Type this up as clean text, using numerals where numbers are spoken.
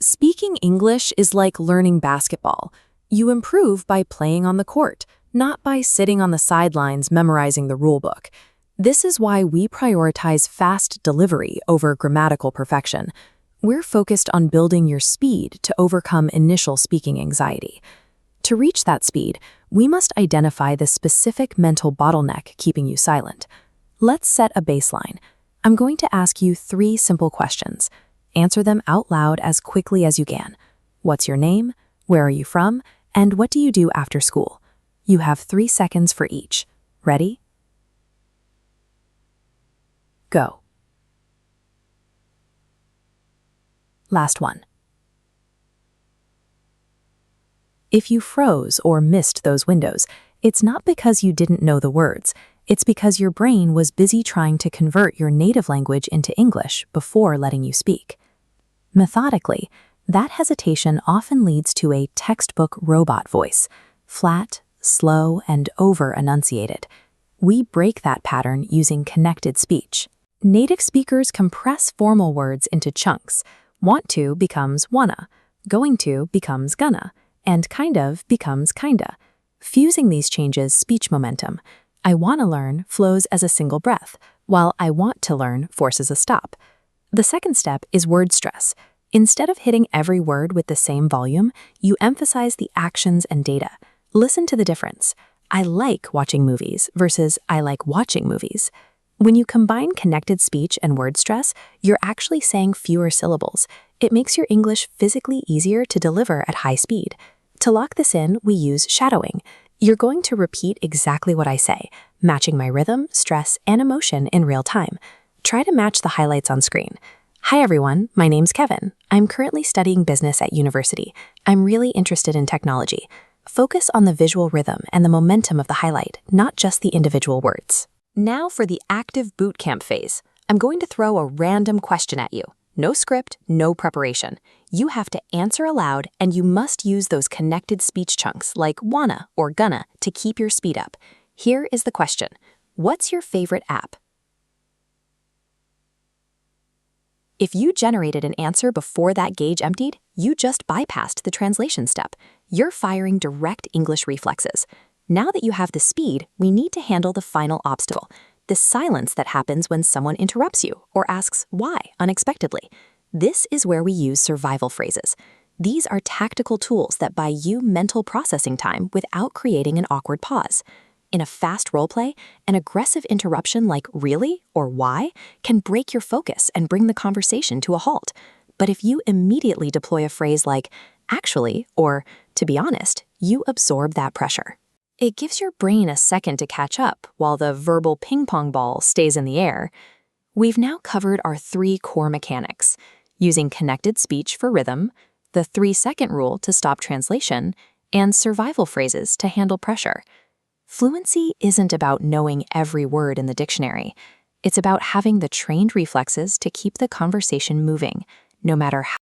Speaking English is like learning basketball. You improve by playing on the court, not by sitting on the sidelines memorizing the rulebook. This is why we prioritize fast delivery over grammatical perfection. We're focused on building your speed to overcome initial speaking anxiety. To reach that speed, we must identify the specific mental bottleneck keeping you silent. Let's set a baseline. I'm going to ask you 3 simple questions. Answer them out loud as quickly as you can. What's your name? Where are you from? And what do you do after school? You have 3 seconds for each. Ready? Go. Last one. If you froze or missed those windows, it's not because you didn't know the words. It's because your brain was busy trying to convert your native language into English before letting you speak. Methodically, that hesitation often leads to a textbook robot voice, flat, slow, and over-enunciated. We break that pattern using connected speech. Native speakers compress formal words into chunks. Want to becomes wanna, going to becomes gonna, and kind of becomes kinda. Fusing these changes speech momentum. I wanna learn flows as a single breath, while I want to learn forces a stop. The second step is word stress. Instead of hitting every word with the same volume, you emphasize the actions and data. Listen to the difference. I like watching movies versus I like watching movies. When you combine connected speech and word stress, you're actually saying fewer syllables. It makes your English physically easier to deliver at high speed. To lock this in, we use shadowing. You're going to repeat exactly what I say, matching my rhythm, stress, and emotion in real time. Try to match the highlights on screen. Hi everyone, my name's Kevin. I'm currently studying business at university. I'm really interested in technology. Focus on the visual rhythm and the momentum of the highlight, not just the individual words. Now for the active boot camp phase. I'm going to throw a random question at you. No script, no preparation. You have to answer aloud, and you must use those connected speech chunks like wanna or gonna to keep your speed up. Here is the question. What's your favorite app? If you generated an answer before that gauge emptied, you just bypassed the translation step. You're firing direct English reflexes. Now that you have the speed, we need to handle the final obstacle, the silence that happens when someone interrupts you or asks why unexpectedly. This is where we use survival phrases. These are tactical tools that buy you mental processing time without creating an awkward pause. In a fast roleplay, an aggressive interruption like really or why can break your focus and bring the conversation to a halt. But if you immediately deploy a phrase like actually or to be honest, you absorb that pressure. It gives your brain a second to catch up while the verbal ping-pong ball stays in the air. We've now covered our 3 core mechanics, using connected speech for rhythm, the 3-second rule to stop translation, and survival phrases to handle pressure. Fluency isn't about knowing every word in the dictionary. It's about having the trained reflexes to keep the conversation moving, no matter how